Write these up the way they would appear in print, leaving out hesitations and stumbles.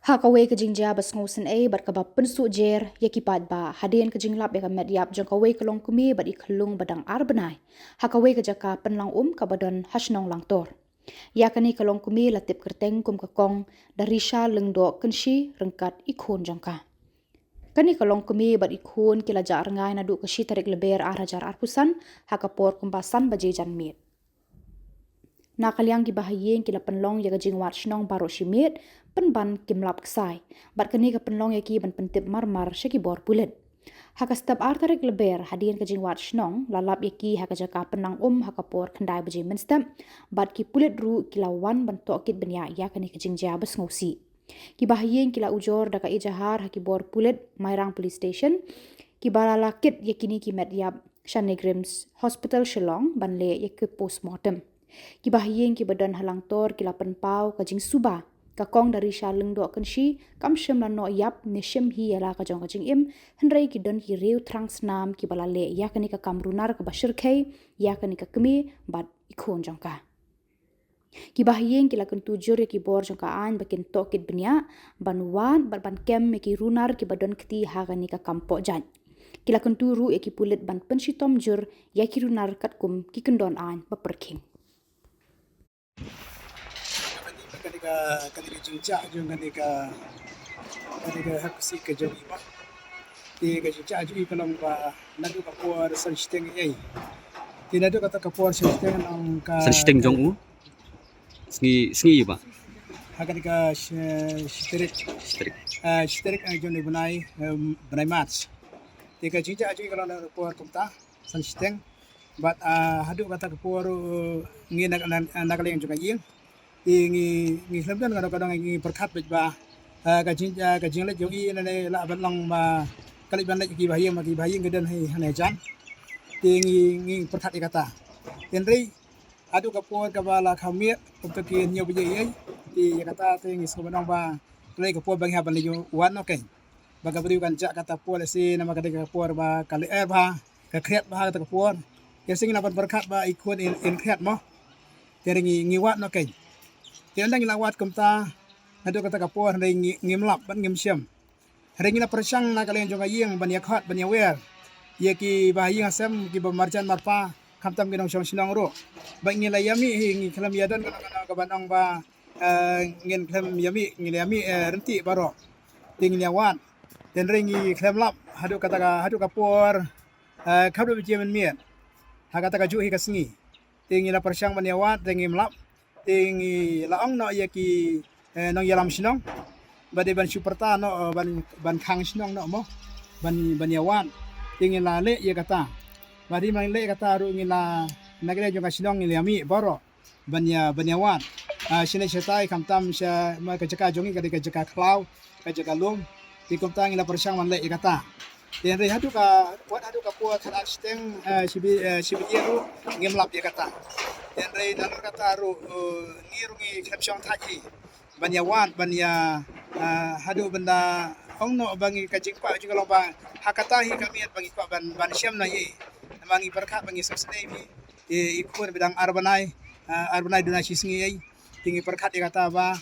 Hakaway kajing bas ngosen bat kabab pensu jer yakipat ba hadien kajing lap ya kamet yap jang kaway kalong kumi bat iklung badang arbenai. Hakaway kajaka penlang kabadon hasnong langtor. Yakani kalong kumi latip kerteng kum kakong dari sha lengdo kenshi rengkat ikhun jangka. Kani kalong kumi bat ikhun kila jar ngai nadu kashi tarik leber arajar arpusan hakapor kumpasan baje janmit. Nakaliang gibahayeng kila penlong ya gajing wat shnong baro shimit penban kimlap ksai bat kani ka penlong ya ki ban pentip marmar shaki bor pulet haka step artarik leber hadien gajing wat shnong lalap ya ki haka jaka penang hakapor kendai baje menstem bat ki pulet ru kila wan ban tokit benya ya kani gajing jabas ngosi gibahayeng kila ujor daka ijahar haki bor pulet mairang police station ki balalakit ya kini ki met yap Shanigrims Hospital Shillong ban le ya ke postmortem Kibahiyeng kibadan halang tor kilapan pau kajing suba kakong dari shaleng do kanshi kam shem la no yap ne shem hi ala kajong kajing im hendrai kidan ki reu trangs nam kibalale yakani ka kamrunar ka bashir kai yakani ka kemi bad ikhon jangka Kibahiyeng kilakan tujur ki bor jangka an bakin tokit benya banwan ban kem ki runar kibadan keti hagani ka kampo jan kilakan turu ki pulit ban penshitom jur yaki runar katkum ki kendon an baperking ketika cuaca juga ketika hak si kejauh iba di cuaca juga kalau ba nadu kapur sensteng di nadu kata kapur sensteng nang ka sensteng jong u sngi ba ketika sterik jong ni benai match di cuaca juga kalau nadu kapur kumta sensteng but hadu kata kapur ngi nak yang juga yang ngi sebdan kadang-kadang ngi perkat ba kajing le jogi ne la ban long ba kali ban le ki bahayang gedan hane jan ngi perkat kata tenri adu kapur kabala khamir untuk ki nyo bije di kata ngi sebdan ba kali kapur bang ha ban le wan okay baga beri kan jak kata pol si nama kata kapur ba kali ba ka kriat ba kata kapur kesing na ban perkat ba ikut in kriat mo teri ngi wat no kai Tiada ngilawat kumta, nado kata kapur hari ngimlap ban ngimsyam. Hari ngila persang na kalian jonga yang ban yakhat ban yawer. Ye ki bahayi ngasem ki bamarjan marpa kamtam ginong syong sinong ro. Ba ngila yami ngi kelam yadan kana kabanong ba ngin kelam yami ngila yami renti baro. Ting ngilawat. Dan ringi kelam lap hadu kapur kabdo biji men miet. Ha kata kaju hi kasingi. Ting ngila persang ban yawat ngimlap tingi laong no yaki nong yalam sinong bade ban superta no ban khang sinong no mo ban yawan tingi la le ye kata badi mang le kata ru ngila nagre jonga sinong ngilami boro ban yawan sine setai kamtam sya ma kajaka jongi kajaka klau kajaka lum tikom tang ngila persang man le ye kata dan re hadu ka puat khanak steng sibi yeru ngemlap ye kata dan re dan kata ru ngirungi kapsyong thaji banyawan banya hadu benda ongno bangi kajing pa juga lomba hakata hi kami bangi pa ban syam na ye bangi berkat bangi sosne bi ikut bidang arbanai duna singi ye tingi berkat ye kata ba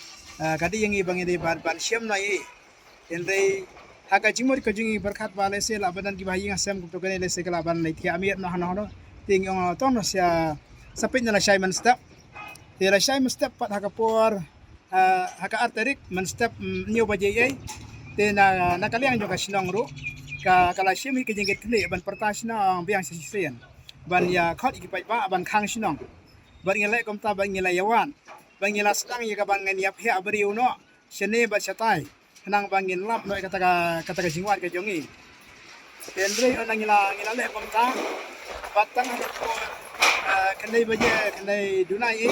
kadi yang bangi de ban syam na ye dan re haka jimur kajungi berkat bale se la badan gibahi ngasem ko kene le se kala ban le ti amiet no hano ting ong tono sia sapit na syai man step ti la syai man step pat haka por haka arterik man step nyo baje ye ti na nakaliang jo ka sinong ru ka kala syemi kejingit kene ban pertasna biang sisien ban ya khot iki ba ban khang sinong ban ngele komta ban ngela yawan ban ngela sedang ye ka ban ngen yap he abri uno sene ba satai nang bangin lap no kata jingwat ke jongiendre onang ngila le komta batang ko kendai baje kendai dunai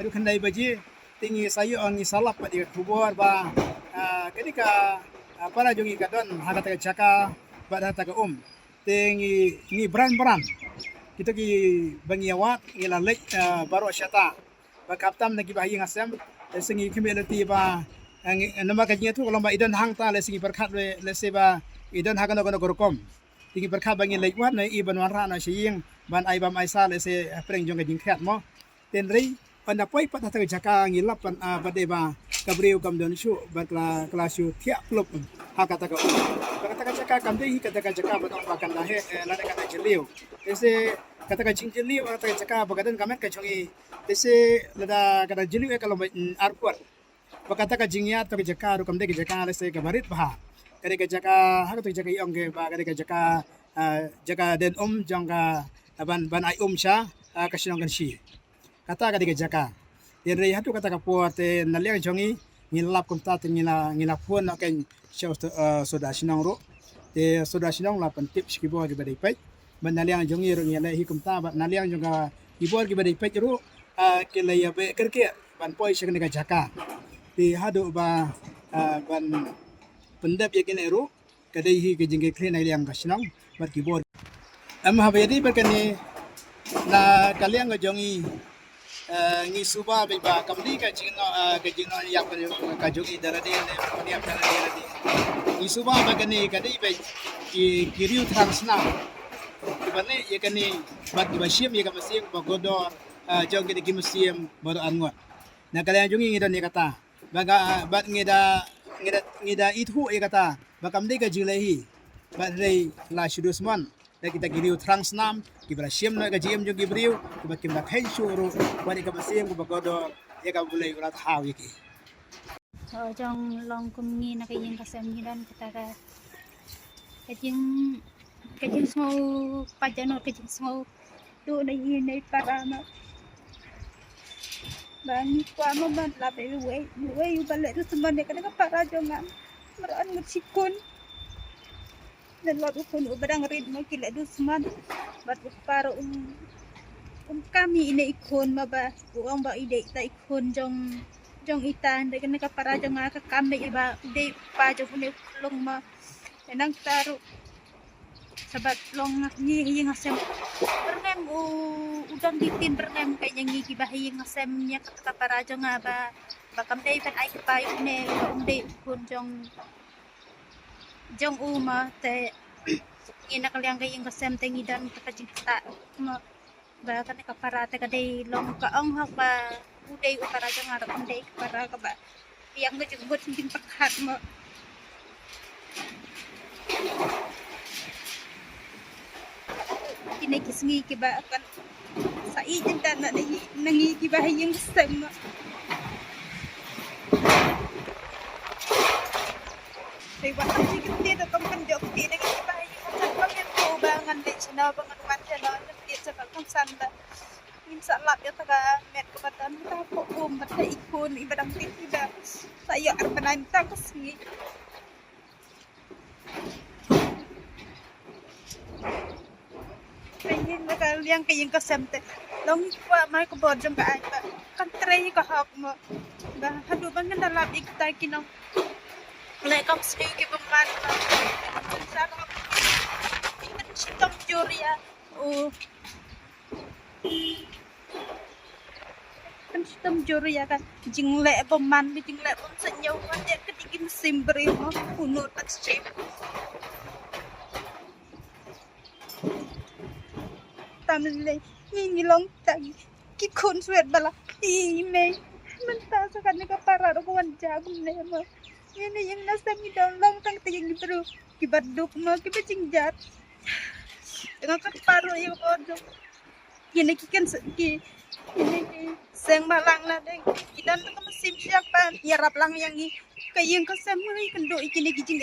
adu kendai baje tingi sayu ongi salap di kubur ba ketika para jongi kadon hakata jaka bada ta tingi ngi bran kita ki bangiawat ngila le baro syata ba kaptam nagi bayi ngasem sengi community ba nama kajinya tu kalau mbak idan hang ta lesingi berkat leseba idan hakan kono gorkom tingi berkat bangi lewat na iban warna na siying ban ai bam aisa lese preng jong kajing khat mo tenri Anda poi pat hata jaka ngilap pan bade ba kabriu kam don shu bat la kelasyu tiap klub hakata ka kata jaka kam dei kata jaka batong pakan dahe la kata jeliu ese kata jing jeliu kata jaka bagadan kamet ka chongi ese lada kata jeliu kalau arkuat bakata ka jingya to jaka ru kam dei jaka lese ka barit bah kade ka jaka hakata jaka yong ke ba kade ka jaka jaka den jangka ban ai sha kasinong kan shi kata ka diga jaka dia rei hatu kata ka puate naliang jongi ngilap kumta te ngina puan na ken soda sinong ro te soda sinong la pen tip skibo gi badai pai ban naliang jongi ro ngila hi kumta ba naliang jonga ibor gi badai pai ro ke le ya be kerke ban poi sekne ka jaka ti hadu ba ban pendap ya kene ro kadai hi ke jingge kle naliang ka sinong bar kibor am habedi berkene na kalian ngajongi ngi suba be ba kamdi ka jingno yak ka jogi darade ne paniap darade ngi suba ba kani kadi be kiriu transna bane ye kani bat ba sim ye ka masim ba godor jong ki musim baru angot na kalian jongi ngida ne kata baga bat ngida itu ye kata ba kamdi ka jilehi ba rei la shudusman kita giriu transnam kibra sim na gajim jo gibriu kiba kimba khain shuru wani ka basim ko bagodo ya ka bulai urat haw yiki trong long kum ngi na kayeng kasem ngi dan kita kajing smau pajano kajing smau tu na yi nei para ma bani kwa ma ban la be we yu bale tu seman de ka para jongan meran ngsikun dan waktu pun berang rid mo kila du seman bat para kami ini ikon maba uang ba ide ta ikon jong itan de kana para jong ka kami iba de pa jong ne long ma enang taru sabat long ngi ngasem bernem udang ditin bernem kayaknya ngi kibahi ngasem nya ka para jong ba bakam de pan ai pa ne de ikon jong uma te ina kaliang kayong kasem tengi dan kakajita ma ba kan ka para te kadai long ka ang hak ba uday para jang arap uday para ka ba yang ga jeng bot sin pakhat mo kini kisngi ki ba kan sa ijin dan na nangi ki ba yung kasem Saya bahkan sikit dito kung kanjok dito kasi bahay yung pagyan ko bangan di siya bangan siya na nagtit sa pagkansanda minsan lap yung taga met kapatan tapo umat na ikon ibadang titida saya arbanan tapos ni kaya nakaliang kayong kasemte long pa may kubod yung kaay ba kantray kahap mo ba hado bang nandalap ikta kinang like ang snake pemban sa ko ikan sitom juria kan sitom juria kan jingle peman jingle pun senyaw kan dia kedigin simbri mo puno tak shape tamle ni long tag ki kon swet bala me menta sa kan ka para ko wan jagum ne mo ini yang nasa mi daw long tang tingin pero kibaduk mo kibajingjat dengan kan paro yung odo ini kikan ki ini seng malang na deng idan to masim siapa yarap lang yang kayeng kasamay kando ikini gijing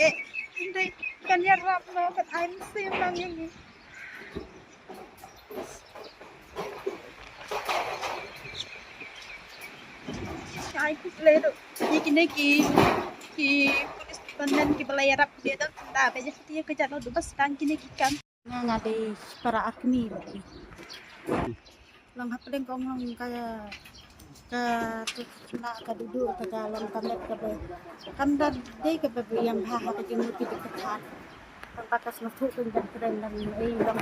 hindi kan yarap no kan ain seng lang yang ay kuplero ikini ki pulis pandan ki balayarap dia dan tanda aja dia kejar lo dubas kan kini kikan ngade para akni lang hapling kong lang kaya na kaduduk ke dalam kamar kabe kandar dei kabe yang ha kejimuti dekat batas masuk dan keren dan lang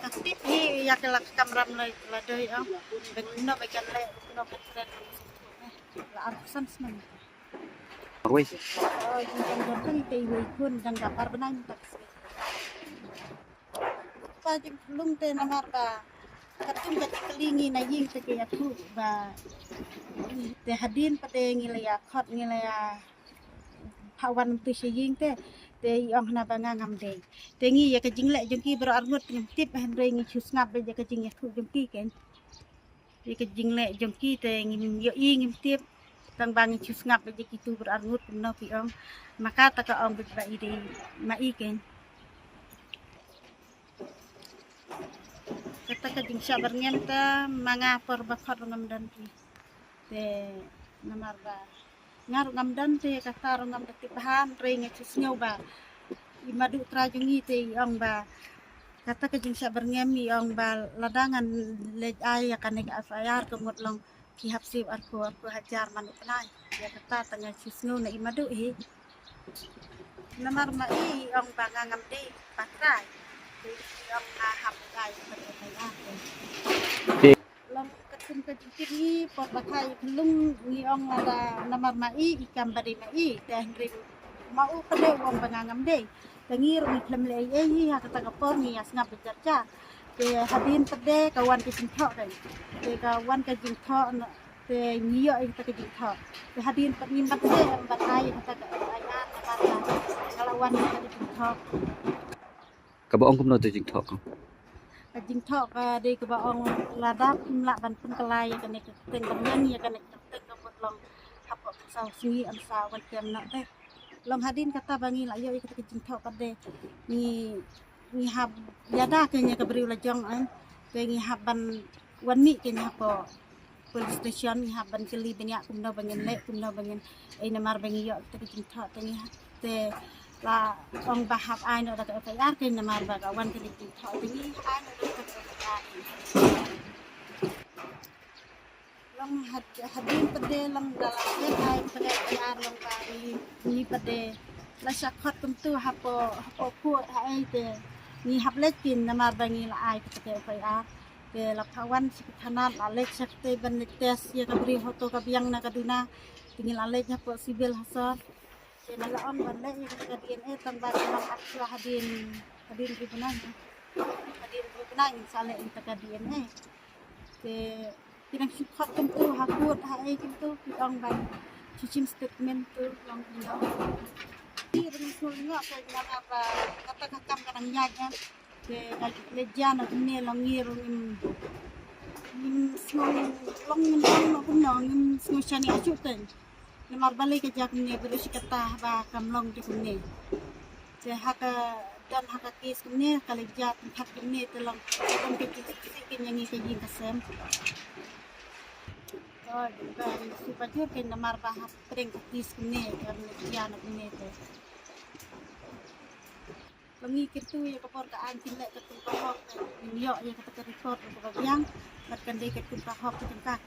kasih ni ya kelak kamram la doi am beguna bagian le no keren la arsan semen Rồi. Jangan kan kayak ikun dan kapar benar tak sih. Pagi belum te namar ba Katong kelingi na ying te kaya ku ba te hadin pada ngilaya khot ngilaya pawan tu ying te ong na ba ngam de te ngi ya ka jingle jongki bro arngut ngim tip han re ngi chus ngap be ka jing ya ku jongki ken ya ka jingle jongki te ngim yo i ngim tip tang bang ngi chus ngap be ki tu bro arngut no pi ong maka ta ka ong be ba ide ma i ken kata ka jing sabar ngem ta manga por ba khot ngam dan te namar ba ngar ngam dan te kata ngam ti bahan re ngi chus ngau ba imadu trajungi te ong ba kata ka jing sabar ngem mi ong ba ladangan lej ay kan nek afayar kemut long ki hapsi arko hajar manu penai ya kata tengah chus ngau na imadu hi namar ma i ong ba ngam de patrai ong na hap ay long katum ka jikir ni pot bakai belum ni ong ada namar ma i ikam bari ma i teh rim mau pade wong bangangam de tengir mi klem le hi ha kata kapor ni asngap becerca te hadin pade kawan ki jingthok de te kawan ka jingthok te ngiyo ai kata ka jingthok te hadin pat nim bat se batai kata ka ayat namar kalawan ka jingthok Kabaong kumno to jing thok. jing thok de ke baong ladap la ban pun kelai kan nek teng kan ya kan nek teng kebut long hapok sau sui am sau kan kem nak teh long hadin kata bangi la yo ikut jing thok kade ni hab yada ke nya ke beri lajong an ke ni haban wan mi ke nya po police station ni haban keli banyak kumno bangen lek kumno bangen ai namar bangi yo ikut jing thok te la ong bahap ai no da ka FIR ke namar ba kawan ke jing thok ni ai no da ka FIR long hadin pede long dalam ke ai pede FIR long ka ni pede la syakhat kum tu hapo ku ai te ni hap lekin namar bangi la ai ke FIR ke la kawan sikhanat la lek sakte ban tes ya ka beri hoto ka biang na kaduna tinggal alek hapo sibil hasar na on banda ya ka DNA tang ba ng aksya hadin ribunan sale in ka DNA te pinang sukhat kum tu hakut hae kum tu piong ban chuchim statement tu long pino di ring sul nga ka nga ba kata kakam kanang yaga te lejan at ne long ngir nim smong long no kum no nim smushani achuten namar balik ke jak ne beri kata ba kamlong di ne se haka dan haka kis ne kali jat hak ne telong kon ke ke nyanyi ke jing kasem oh ba supaya ke namar ba hak pring kis ne karena jian ne te longi kitu ya kapor ka an tinlek ke tumpah hok yo ya kata report ke bagian batkan de ke tumpah hok ke tengkak